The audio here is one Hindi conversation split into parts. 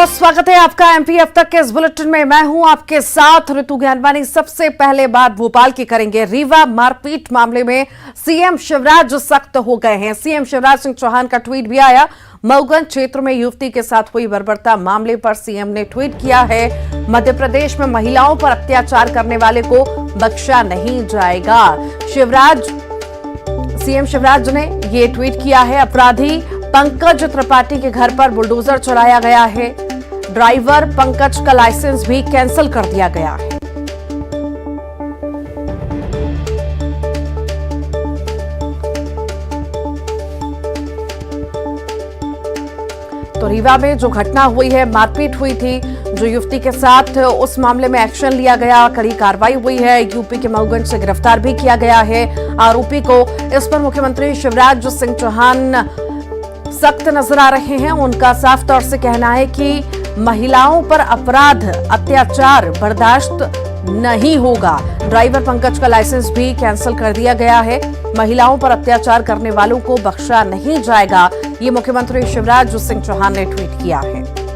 बहुत स्वागत है आपका एमपी अब तक के इस बुलेटिन में। मैं हूं आपके साथ ऋतु ज्ञानवानी। सबसे पहले बात भोपाल की करेंगे। रीवा मारपीट मामले में सीएम शिवराज सख्त हो गए हैं। सीएम शिवराज सिंह चौहान का ट्वीट भी आया। मऊगंज क्षेत्र में युवती के साथ हुई बर्बरता मामले पर सीएम ने ट्वीट किया है, मध्य प्रदेश में महिलाओं पर अत्याचार करने वाले को बख्शा नहीं जाएगा। सीएम शिवराज ने ये ट्वीट किया है। अपराधी पंकज त्रिपाठी के घर पर बुलडोजर चलाया गया है। ड्राइवर पंकज का लाइसेंस भी कैंसिल कर दिया गया है। तो रीवा में जो घटना हुई है, मारपीट हुई थी जो युवती के साथ, उस मामले में एक्शन लिया गया, कड़ी कार्रवाई हुई है। यूपी के मऊगंज से गिरफ्तार भी किया गया है आरोपी को। इस पर मुख्यमंत्री शिवराज सिंह चौहान सख्त नजर आ रहे हैं। उनका साफ तौर से कहना है कि महिलाओं पर अपराध अत्याचार बर्दाश्त नहीं होगा। ड्राइवर पंकज का लाइसेंस भी कैंसिल कर दिया गया है। महिलाओं पर अत्याचार करने वालों को बख्शा नहीं जाएगा, ये मुख्यमंत्री शिवराज सिंह चौहान ने ट्वीट किया है।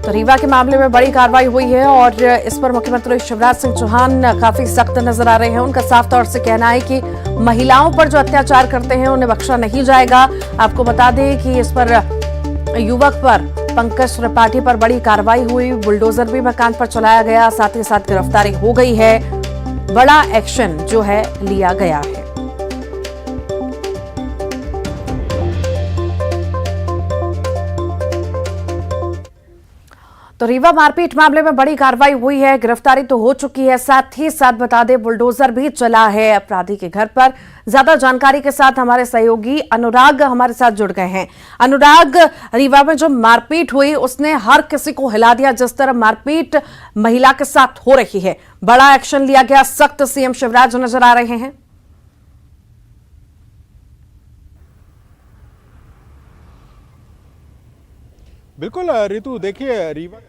तो रीवा के मामले में बड़ी कार्रवाई हुई है और इस पर मुख्यमंत्री शिवराज सिंह चौहान काफी सख्त नजर आ रहे हैं। उनका साफ तौर से कहना है कि महिलाओं पर जो अत्याचार करते हैं उन्हें बख्शा नहीं जाएगा। आपको बता दें कि इस पर युवक पर पंकज त्रिपाठी पर बड़ी कार्रवाई हुई। बुलडोजर भी मकान पर चलाया गया, साथ ही साथ गिरफ्तारी हो गई है। बड़ा एक्शन जो है लिया गया है। तो रीवा मारपीट मामले में बड़ी कार्रवाई हुई है, गिरफ्तारी तो हो चुकी है। साथ ही साथ बता दें बुलडोजर भी चला है अपराधी के घर पर। ज्यादा जानकारी के साथ हमारे सहयोगी अनुराग हमारे साथ जुड़ गए हैं। अनुराग, रीवा में जो मारपीट हुई उसने हर किसी को हिला दिया। जिस तरह मारपीट महिला के साथ हो रही है, बड़ा एक्शन लिया गया, सख्त सीएम शिवराज नजर आ रहे हैं। बिल्कुल ऋतु, देखिए रीवा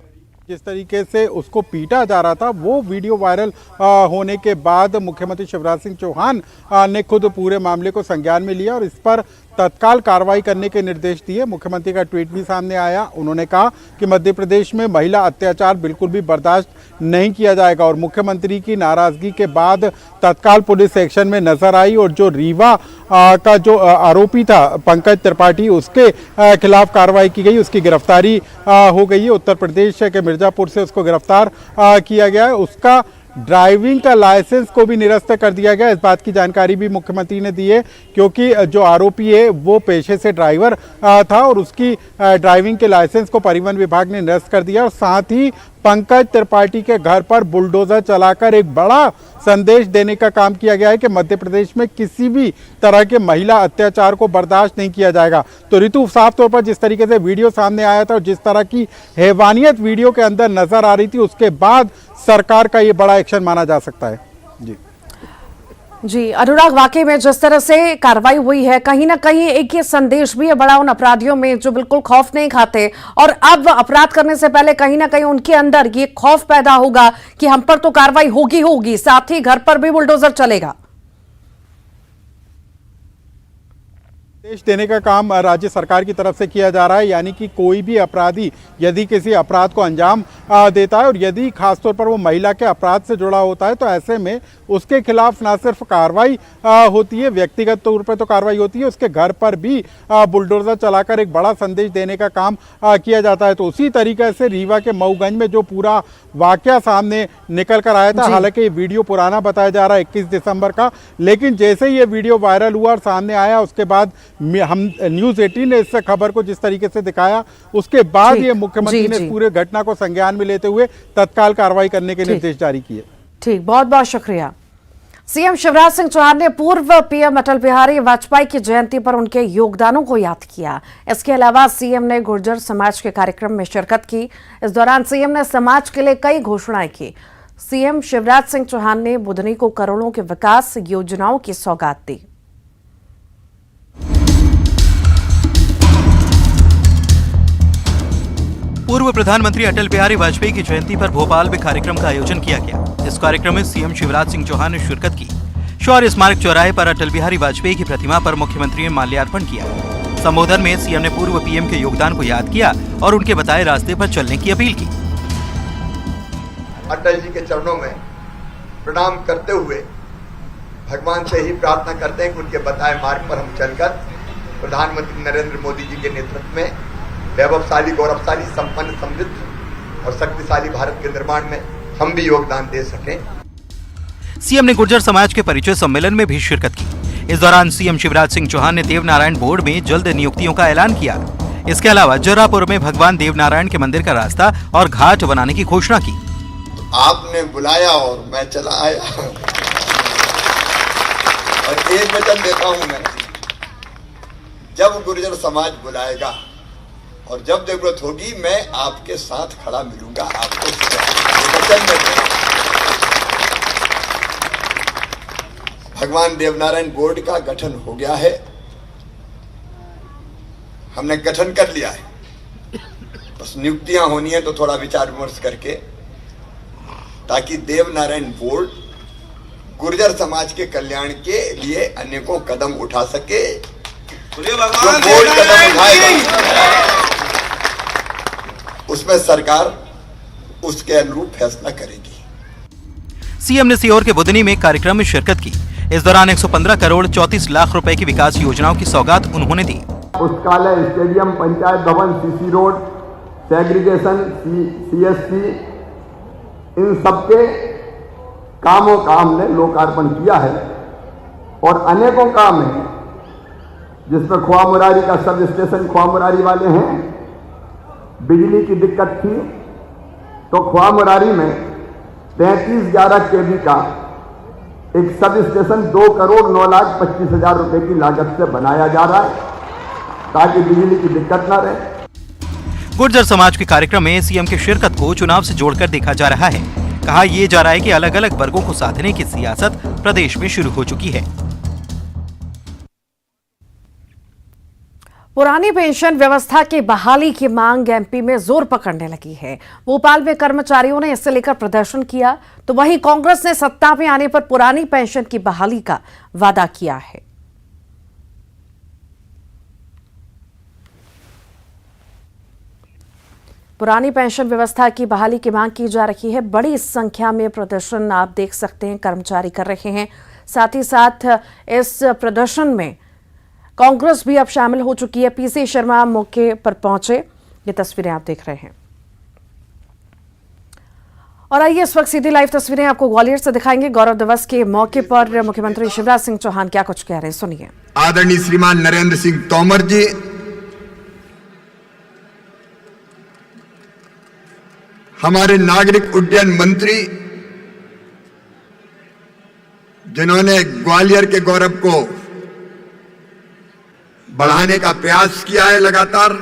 जिस तरीके से उसको पीटा जा रहा था वो वीडियो वायरल होने के बाद मुख्यमंत्री शिवराज सिंह चौहान ने खुद पूरे मामले को संज्ञान में लिया और इस पर तत्काल कार्रवाई करने के निर्देश दिए। मुख्यमंत्री का ट्वीट भी सामने आया। उन्होंने कहा कि मध्य प्रदेश में महिला अत्याचार बिल्कुल भी बर्दाश्त नहीं किया जाएगा और मुख्यमंत्री की नाराजगी के बाद तत्काल पुलिस एक्शन में नजर आई और जो रीवा का जो आरोपी था पंकज त्रिपाठी, उसके खिलाफ कार्रवाई की गई, उसकी गिरफ्तारी हो गई है। उत्तर प्रदेश के मिर्जापुर से उसको गिरफ्तार किया गया है। उसका ड्राइविंग का लाइसेंस को भी निरस्त कर दिया गया। इस बात की जानकारी भी मुख्यमंत्री ने दी है क्योंकि जो आरोपी है वो पेशे से ड्राइवर था और उसकी ड्राइविंग के लाइसेंस को परिवहन विभाग ने निरस्त कर दिया और साथ ही पंकज त्रिपाठी के घर पर बुलडोजर चलाकर एक बड़ा संदेश देने का काम किया गया है कि मध्य प्रदेश में किसी भी तरह के महिला अत्याचार को बर्दाश्त नहीं किया जाएगा। तो ऋतु, साफ तौर पर जिस तरीके से वीडियो सामने आया था और जिस तरह की हैवानियत वीडियो के अंदर नजर आ रही थी, उसके बाद सरकार का ये बड़ा एक्शन माना जा सकता है। जी अनुराग, वाकई में जिस तरह से कार्रवाई हुई है, कहीं ना कहीं एक ये संदेश भी है बड़ा उन अपराधियों में जो बिल्कुल खौफ नहीं खाते और अब अपराध करने से पहले कहीं ना कहीं उनके अंदर ये खौफ पैदा होगा कि हम पर तो कार्रवाई होगी, साथ ही घर पर भी बुलडोजर चलेगा। निर्देश देने का काम राज्य सरकार की तरफ से किया जा रहा है, यानी कि कोई भी अपराधी यदि किसी अपराध को अंजाम देता है और यदि खासतौर पर वो महिला के अपराध से जुड़ा होता है तो ऐसे में उसके खिलाफ ना सिर्फ कार्रवाई होती है, व्यक्तिगत तौर पर तो कार्रवाई होती है, उसके घर पर भी बुलडोजर चलाकर एक बड़ा संदेश देने का काम किया जाता है। तो उसी तरीके से रीवा के मऊगंज में जो पूरा वाकया सामने निकल कर आया था, हालांकि ये वीडियो पुराना बताया जा रहा है 21 दिसंबर का, लेकिन जैसे ही ये वीडियो वायरल हुआ और सामने आया उसके बाद हम न्यूज़ 18 ने इस खबर को जिस तरीके से दिखाया, उसके बाद ये मुख्यमंत्री ने पूरे घटना को संज्ञान में लेते हुए तत्काल कार्रवाई करने के निर्देश जारी किए। ठीक, बहुत बहुत शुक्रिया। सीएम शिवराज सिंह चौहान ने पूर्व पीएम अटल बिहारी वाजपेयी की जयंती पर उनके योगदानों को याद किया। इसके अलावा सीएम ने गुर्जर समाज के कार्यक्रम में शिरकत की। इस दौरान सीएम ने समाज के लिए कई घोषणाएं की। सीएम शिवराज सिंह चौहान ने बुधनी को करोड़ों के विकास योजनाओं की सौगात दी। पूर्व प्रधानमंत्री अटल बिहारी वाजपेयी की जयंती पर भोपाल में कार्यक्रम का आयोजन किया गया। इस कार्यक्रम में सीएम शिवराज सिंह चौहान ने शिरकत की। शौर्य स्मारक चौराहे पर अटल बिहारी वाजपेयी की प्रतिमा पर मुख्यमंत्री ने माल्यार्पण किया। संबोधन में सीएम ने पूर्व पीएम के योगदान को याद किया और उनके बताए रास्ते पर चलने की अपील की। अटल जी के चरणों में प्रणाम करते हुए भगवान से ही प्रार्थना करते हैं कि उनके बताए मार्ग पर हम चलकर प्रधानमंत्री नरेंद्र मोदी जी के नेतृत्व में वैभवशाली, गौरवशाली, संपन्न, समृद्ध और शक्तिशाली भारत के निर्माण में हम भी योगदान दे सकें। सीएम ने गुर्जर समाज के परिचय सम्मेलन में भी शिरकत की। इस दौरान सीएम शिवराज सिंह चौहान ने देवनारायण बोर्ड में जल्द नियुक्तियों का ऐलान किया। इसके अलावा जर्रापुर में भगवान देवनारायण के मंदिर का रास्ता और घाट बनाने की घोषणा की। आपने बुलाया और मैं चला आया और एक वचन देता हूं मैं, जब गुर्जर समाज बुलाएगा और जब जरूरत होगी मैं आपके साथ खड़ा मिलूंगा। आपको वचन देता हूं। भगवान देवनारायण बोर्ड का गठन हो गया है, हमने गठन कर लिया है, बस नियुक्तियां होनी है तो थोड़ा विचार विमर्श करके, ताकि देवनारायण बोर्ड गुर्जर समाज के कल्याण के लिए अनेकों कदम उठा सके। जो बोर्ड कदम उठाएगा उसमें सरकार उसके अनुरूप फैसला करेगी। सीएम ने सीहोर के बुधनी में कार्यक्रम में शिरकत की। इस दौरान 115 करोड़ 34 लाख रुपए की विकास योजनाओं की सौगात उन्होंने दी। पुस्तकालय, स्टेडियम, पंचायत भवन, सीसी रोड, सेग्रीगेशन, सीएससी, इन सबके कामों का हमने लोकार्पण किया है और अनेकों काम हैं जिसमें खोआ मुरारी का सब स्टेशन खोआ मुरारी वाले हैं। बिजली की दिक्कत थी तो खोआ मुरारी में 3311 केवी का एक सब स्टेशन 2,09,25,000 रुपए की लागत से बनाया जा रहा है ताकि बिजली की दिक्कत ना रहे। गुर्जर समाज के कार्यक्रम में सीएम की शिरकत को चुनाव से जोड़कर देखा जा रहा है। कहा यह जा रहा है कि अलग अलग वर्गों को साधने की सियासत प्रदेश में शुरू हो चुकी है। पुरानी पेंशन व्यवस्था की बहाली की मांग एमपी में जोर पकड़ने लगी है। भोपाल में कर्मचारियों ने इससे लेकर प्रदर्शन किया तो वहीं कांग्रेस ने सत्ता में आने पर पुरानी पेंशन की बहाली का वादा किया है। पुरानी पेंशन व्यवस्था की बहाली की मांग की जा रही है। बड़ी संख्या में प्रदर्शन आप देख सकते हैं कर्मचारी कर रहे हैं। साथ ही साथ इस प्रदर्शन में कांग्रेस भी अब शामिल हो चुकी है। पीसी शर्मा मौके पर पहुंचे, ये तस्वीरें आप देख रहे हैं। और आइए इस वक्त सीधी लाइव तस्वीरें आपको ग्वालियर से दिखाएंगे। गौरव दिवस के मौके पर मुख्यमंत्री शिवराज सिंह चौहान क्या कुछ कह रहे हैं, सुनिए। आदरणीय श्रीमान नरेंद्र सिंह तोमर जी, हमारे नागरिक उड्डयन मंत्री, जिन्होंने ग्वालियर के गौरव को बढ़ाने का प्रयास किया है लगातार,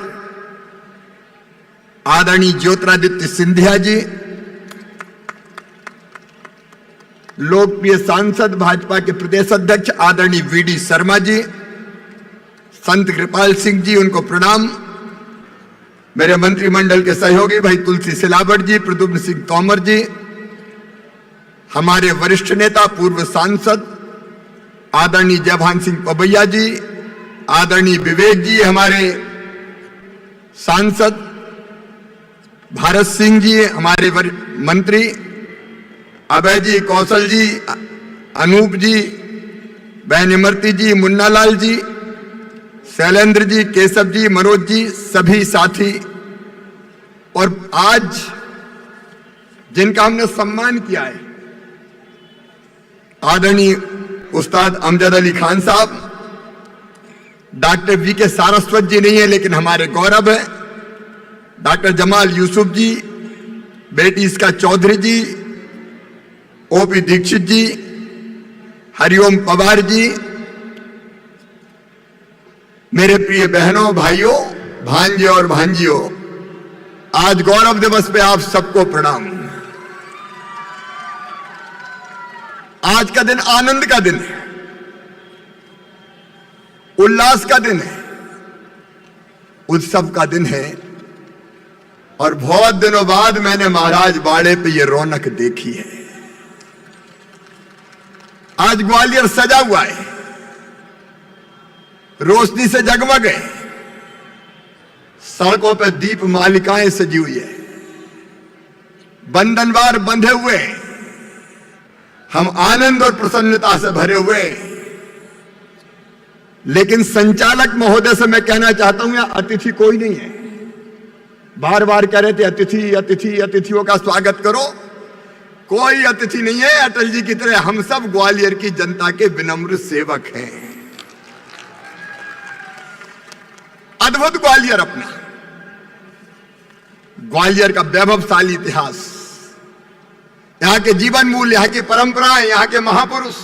आदरणीय ज्योतिरादित्य सिंधिया जी, लोकप्रिय सांसद भाजपा के प्रदेश अध्यक्ष आदरणीय वीडी शर्मा जी, संत कृपाल सिंह जी, उनको प्रणाम। मेरे मंत्रिमंडल के सहयोगी भाई तुलसी सिलावट जी, प्रद्युम्न सिंह तोमर जी, हमारे वरिष्ठ नेता पूर्व सांसद आदरणीय जयभान सिंह पबैया जी, आदरणीय विवेक जी, हमारे सांसद भारत सिंह जी, हमारे मंत्री अभय जी, कौशल जी, अनूप जी, बहन इमरती जी, मुन्नालाल जी, शैलेंद्र जी, केशव जी, मनोज जी, सभी साथी, और आज जिनका हमने सम्मान किया है, आदरणीय उस्ताद अमजद अली खान साहब, डॉक्टर वी के सारस्वत जी नहीं है लेकिन हमारे गौरव है, डॉक्टर जमाल यूसुफ जी, बेटी इसका चौधरी जी, ओपी दीक्षित जी, हरिओम पवार जी, मेरे प्रिय बहनों, भाइयों, भांजे और भांजियों, आज गौरव दिवस पे आप सबको प्रणाम। आज का दिन आनंद का दिन है, उल्लास का दिन है, उत्सव का दिन है, और बहुत दिनों बाद मैंने महाराज बाड़े पे ये रौनक देखी है। आज ग्वालियर सजा हुआ है, रोशनी से जगमग है, सड़कों पर दीप मालिकाएं सजी हुई है, बंधनवार बंधे हुए हैं, हम आनंद और प्रसन्नता से भरे हुए हैं। लेकिन संचालक महोदय से मैं कहना चाहता हूं, यहां अतिथि कोई नहीं है। बार बार कह रहे थे अतिथि अतिथि, अतिथियों का स्वागत करो, कोई अतिथि नहीं है। अटल जी की तरह हम सब ग्वालियर की जनता के विनम्र सेवक हैं। अद्भुत ग्वालियर अपना, ग्वालियर का वैभवशाली इतिहास, यहां के जीवन मूल्य, यहां की परंपराएं, यहां के महापुरुष,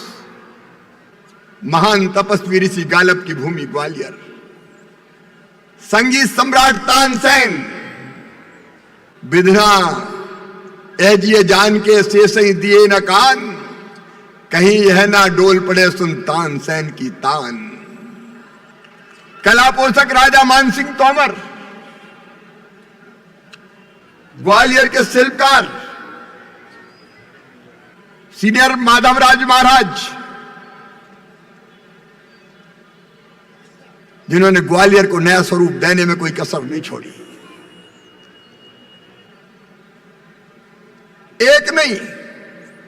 महान तपस्वी ऋषि गालब की भूमि ग्वालियर, संगीत सम्राट तानसेन, विधना एजिए जान के शेष ही दिए न कान, कहीं यह ना डोल पड़े सुन तानसेन की तान। कला पोषक राजा मानसिंह तोमर, ग्वालियर के शिल्पकार सीनियर माधवराज महाराज, जिन्होंने ग्वालियर को नया स्वरूप देने में कोई कसर नहीं छोड़ी। एक नहीं,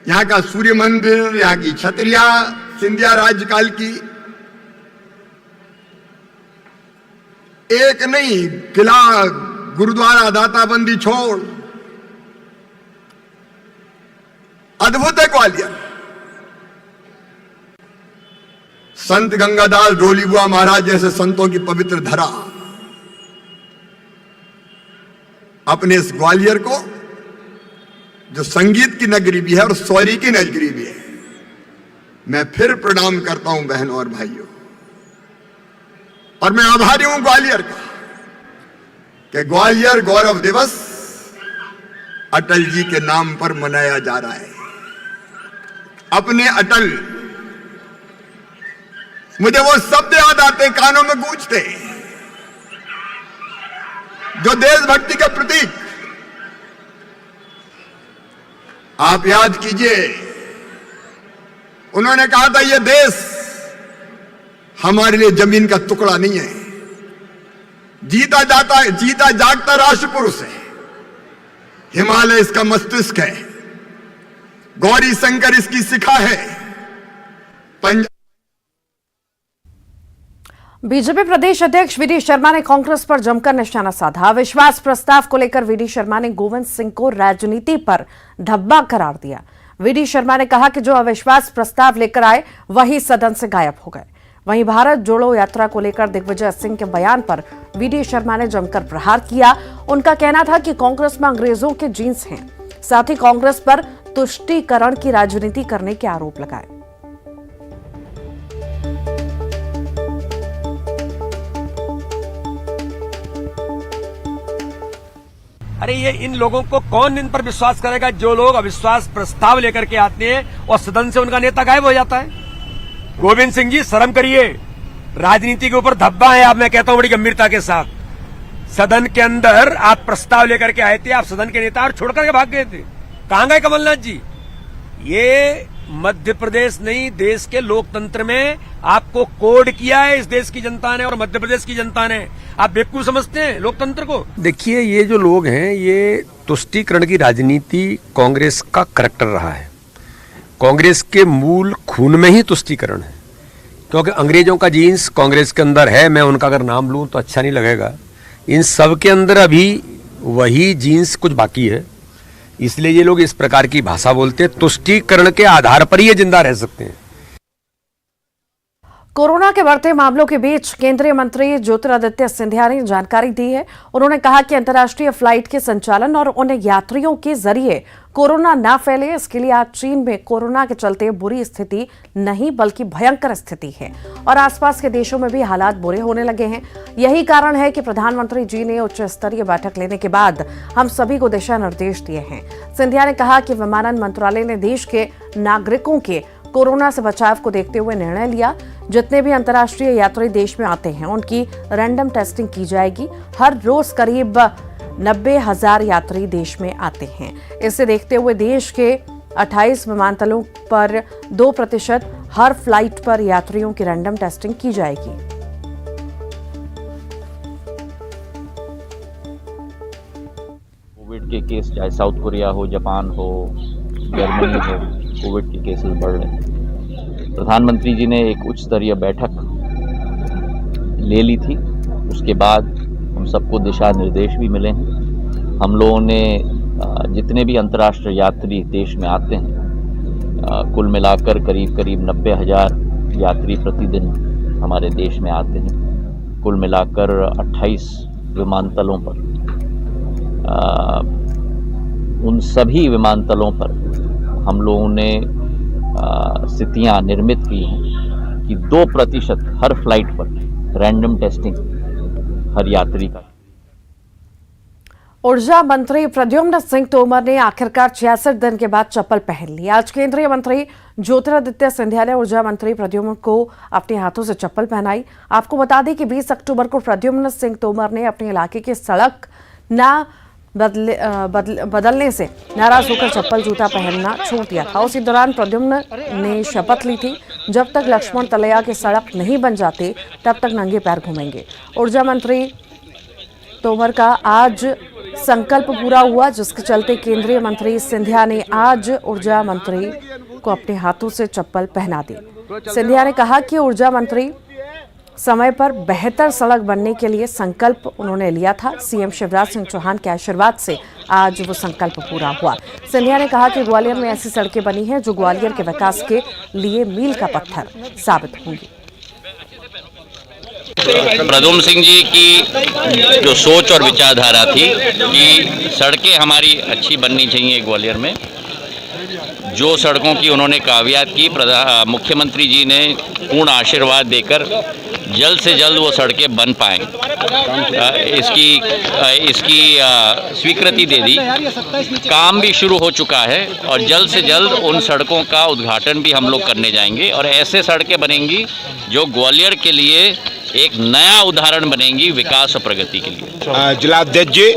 यहां का सूर्य मंदिर, यहां की छतरिया सिंधिया राज्यकाल की, एक नहीं, किला गुरुद्वारा दाताबंदी छोड़, अद्भुत है ग्वालियर। संत गंगादास डोलीबुआ महाराज जैसे संतों की पवित्र धरा, अपने इस ग्वालियर को जो संगीत की नगरी भी है और शौर्य की नगरी भी है, मैं फिर प्रणाम करता हूं बहनों और भाइयों। और मैं आभारी हूं ग्वालियर का कि ग्वालियर गौरव दिवस अटल जी के नाम पर मनाया जा रहा है। अपने अटल, मुझे वो शब्द याद आते, कानों में गूंजते, जो देशभक्ति के प्रतीक। आप याद कीजिए, उन्होंने कहा था ये देश हमारे लिए जमीन का टुकड़ा नहीं है, जीता जागता राष्ट्र पुरुष है, हिमालय इसका मस्तिष्क है, गौरी शंकर इसकी शिखा है। पंजाब बीजेपी प्रदेश अध्यक्ष वीडी शर्मा ने कांग्रेस पर जमकर निशाना साधा। अविश्वास प्रस्ताव को लेकर वीडी शर्मा ने गोविंद सिंह को राजनीति पर धब्बा करार दिया। वीडी शर्मा ने कहा कि जो अविश्वास प्रस्ताव लेकर आए वही सदन से गायब हो गए। वहीं भारत जोड़ो यात्रा को लेकर दिग्विजय सिंह के बयान पर वीडी शर्मा ने जमकर प्रहार किया। उनका कहना था कि कांग्रेस में अंग्रेजों के जीन्स हैं, साथ ही कांग्रेस पर तुष्टीकरण की राजनीति करने के आरोप लगाए। अरे ये इन लोगों को कौन इन पर विश्वास करेगा, जो लोग अविश्वास प्रस्ताव लेकर के आते हैं और सदन से उनका नेता गायब हो जाता है। गोविंद सिंह जी शर्म करिए, राजनीति के ऊपर धब्बा है। आप, मैं कहता हूं बड़ी गंभीरता के साथ, सदन के अंदर आप प्रस्ताव लेकर के आए थे, आप सदन के नेता और छोड़ करके भाग गए थे। कहां गए कमलनाथ जी? ये मध्य प्रदेश नहीं, देश के लोकतंत्र में आपको कोड किया है इस देश की जनता ने और मध्य प्रदेश की जनता ने। आप बेवकूफ समझते हैं लोकतंत्र को? देखिए, ये जो लोग हैं, ये तुष्टीकरण की राजनीति कांग्रेस का करैक्टर रहा है। कांग्रेस के मूल खून में ही तुष्टीकरण है, क्योंकि अंग्रेजों का जीन्स कांग्रेस के अंदर है। मैं उनका अगर नाम लूं तो अच्छा नहीं लगेगा। इन सब के अंदर अभी वही जीन्स कुछ बाकी है, इसलिए ये लोग इस प्रकार की भाषा बोलते हैं। तुष्टीकरण के आधार पर ही ये जिंदा रह सकते हैं। कोरोना के बढ़ते मामलों के बीच केंद्रीय मंत्री ज्योतिरादित्य सिंधिया ने जानकारी दी है। उन्होंने कहा कि अंतर्राष्ट्रीय फ्लाइट के संचालन और उन यात्रियों के जरिए कोरोना न फैले, इसके लिए आज चीन में कोरोना के चलते बुरी स्थिति नहीं बल्कि भयंकर स्थिति है और आसपास के देशों में भी हालात बुरे होने लगे हैं। यही कारण है कि प्रधानमंत्री जी ने उच्च स्तरीय बैठक लेने के बाद हम सभी को दिशा निर्देश दिए हैं। सिंधिया ने कहा कि विमानन मंत्रालय ने देश के नागरिकों के कोरोना से बचाव को देखते हुए निर्णय लिया। जितने भी अंतर्राष्ट्रीय यात्री देश में आते हैं उनकी रैंडम टेस्टिंग की जाएगी। हर रोज करीब 90,000 यात्री देश में आते हैं। इसे देखते हुए देश के 28 विमानतलों पर 2% हर फ्लाइट पर यात्रियों की रैंडम टेस्टिंग की जाएगी। कोविड के केस चाहे साउथ कोरिया हो, जापान हो, जर्मनी हो, कोविड के केसेस बढ़ रहे हैं। प्रधानमंत्री जी ने एक उच्च स्तरीय बैठक ले ली थी। उसके बाद हम सबको दिशा निर्देश भी मिले हैं। हम लोगों ने जितने भी अंतर्राष्ट्रीय यात्री देश में आते हैं, कुल मिलाकर करीब 90,000 यात्री प्रतिदिन हमारे देश में आते हैं। कुल मिलाकर 28 विमानतलों पर, उन सभी विमानतलों पर हम लोगों ने स्थितियां निर्मित की हैं कि 2% हर फ्लाइट पर रैंडम टेस्टिंग हर यात्री का। ऊर्जा मंत्री प्रद्युम्न सिंह तोमर ने आखिरकार 66 दिन के बाद चप्पल पहन ली। आज केंद्रीय मंत्री ज्योतिरादित्य सिंधिया ने ऊर्जा मंत्री प्रद्युम्न को अपने हाथों से चप्पल पहनाई। आपको बता दें कि 20 अक्टूबर को प्रद्युम्न सिंह तोमर ने अपने इलाके की सड़क न बदलने से नाराज होकर चप्पल जूता पहनना छोड़ दिया था। उसी दौरान प्रद्युम्न ने शपथ ली थी, जब तक लक्ष्मण तलैया की सड़क नहीं बन जाती तब तक नंगे पैर घूमेंगे। ऊर्जा मंत्री तोमर का आज संकल्प पूरा हुआ, जिसके चलते केंद्रीय मंत्री सिंधिया ने आज ऊर्जा मंत्री को अपने हाथों से चप्पल पहना दी। सिंधिया ने कहा कि ऊर्जा मंत्री समय पर बेहतर सड़क बनने के लिए संकल्प उन्होंने लिया था। सीएम शिवराज सिंह चौहान के आशीर्वाद से आज वो संकल्प पूरा हुआ। सिंधिया ने कहा कि ग्वालियर में ऐसी सड़कें बनी हैं जो ग्वालियर के विकास के लिए मील का पत्थर साबित होंगी। प्रद्युम्न सिंह जी की जो सोच और विचारधारा थी कि सड़कें हमारी अच्छी बननी चाहिए ग्वालियर में, जो सड़कों की उन्होंने कावियात की, मुख्यमंत्री जी ने पूर्ण आशीर्वाद देकर जल्द से जल्द वो सड़कें बन पाएँ, इसकी स्वीकृति दे दी। काम भी शुरू हो चुका है और जल्द से जल्द उन सड़कों का उद्घाटन भी हम लोग करने जाएंगे और ऐसे सड़कें बनेंगी जो ग्वालियर के लिए एक नया उदाहरण बनेंगी विकास और प्रगति के लिए। जिलाध्यक्ष जी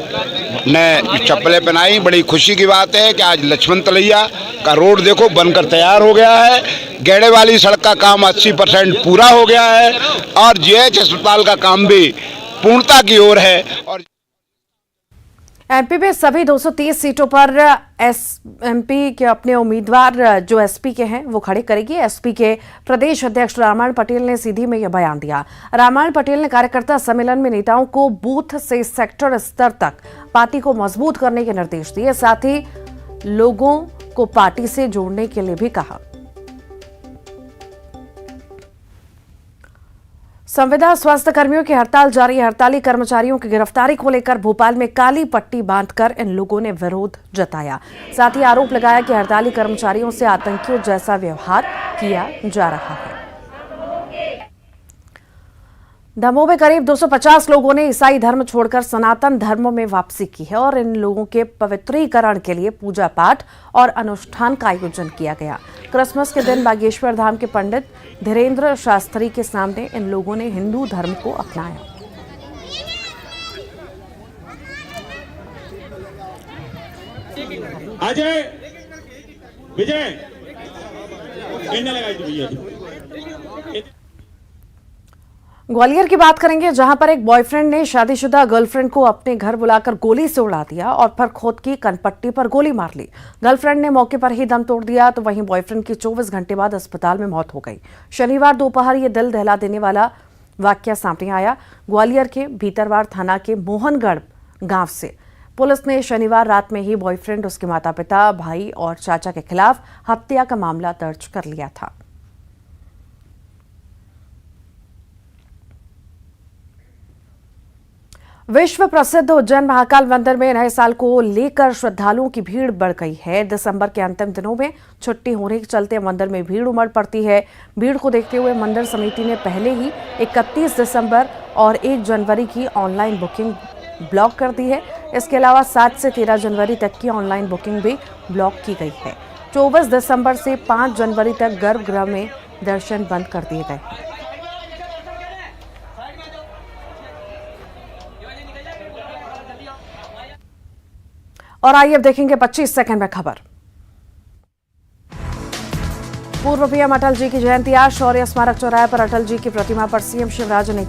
ने चप्पलें पहनाई, बड़ी खुशी की बात है कि आज लक्ष्मण तलैया का रोड देखो बनकर तैयार हो गया है। गेड़े वाली सड़क का काम 80% पूरा हो गया है और जीएच अस्पताल का काम भी पूर्णता की ओर है। और एमपी में सभी 230 सीटों पर एमपी के अपने उम्मीदवार जो एसपी के हैं वो खड़े करेगी। एसपी के प्रदेश अध्यक्ष रामायण पटेल ने सीधी में यह बयान दिया। रामायण पटेल ने कार्यकर्ता सम्मेलन में नेताओं को बूथ से सेक्टर स्तर तक पार्टी को मजबूत करने के निर्देश दिए, साथ ही लोगों को पार्टी से जोड़ने के लिए भी कहा। संविदा स्वास्थ्य कर्मियों की हड़ताल जारी। हड़ताली कर्मचारियों की गिरफ्तारी को लेकर भोपाल में काली पट्टी बांधकर इन लोगों ने विरोध जताया। साथ ही आरोप लगाया कि हड़ताली कर्मचारियों से आतंकियों जैसा व्यवहार किया जा रहा है। दमोह में करीब 250 लोगों ने ईसाई धर्म छोड़कर सनातन धर्म में वापसी की है और इन लोगों के पवित्रीकरण के लिए पूजा पाठ और अनुष्ठान का आयोजन किया गया। क्रिसमस के दिन बागेश्वर धाम के पंडित धीरेन्द्र शास्त्री के सामने इन लोगों ने हिंदू धर्म को अपनाया। अजय विजय ग्वालियर की बात करेंगे, जहां पर एक बॉयफ्रेंड ने शादीशुदा गर्लफ्रेंड को अपने घर बुलाकर गोली से उड़ा दिया और फिर खुद की कनपट्टी पर गोली मार ली। गर्लफ्रेंड ने मौके पर ही दम तोड़ दिया, तो वहीं बॉयफ्रेंड की 24 घंटे बाद अस्पताल में मौत हो गई। शनिवार दोपहर ये दिल दहला देने वाला वाकया सामने आया। ग्वालियर के भीतरवाड़ थाना के मोहनगढ़ गांव से पुलिस ने शनिवार रात में ही बॉयफ्रेंड, उसके माता पिता, भाई और चाचा के खिलाफ हत्या का मामला दर्ज कर लिया था। विश्व प्रसिद्ध उज्जैन महाकाल मंदिर में नए साल को लेकर श्रद्धालुओं की भीड़ बढ़ गई है। दिसंबर के अंतिम दिनों में छुट्टी होने के चलते मंदिर में भीड़ उमड़ पड़ती है। भीड़ को देखते हुए मंदिर समिति ने पहले ही 31 दिसंबर और 1 जनवरी की ऑनलाइन बुकिंग ब्लॉक कर दी है। इसके अलावा 7 से 13 जनवरी तक की ऑनलाइन बुकिंग भी ब्लॉक की गई है। 24 दिसंबर से 5 जनवरी तक गर्भगृह में दर्शन बंद कर दिए गए हैं। और आइए अब देखेंगे 25 सेकंड में खबर। पूर्व पीएम अटल जी की जयंती आज शौर्य स्मारक चौराहे पर अटल जी की प्रतिमा पर सीएम शिवराज ने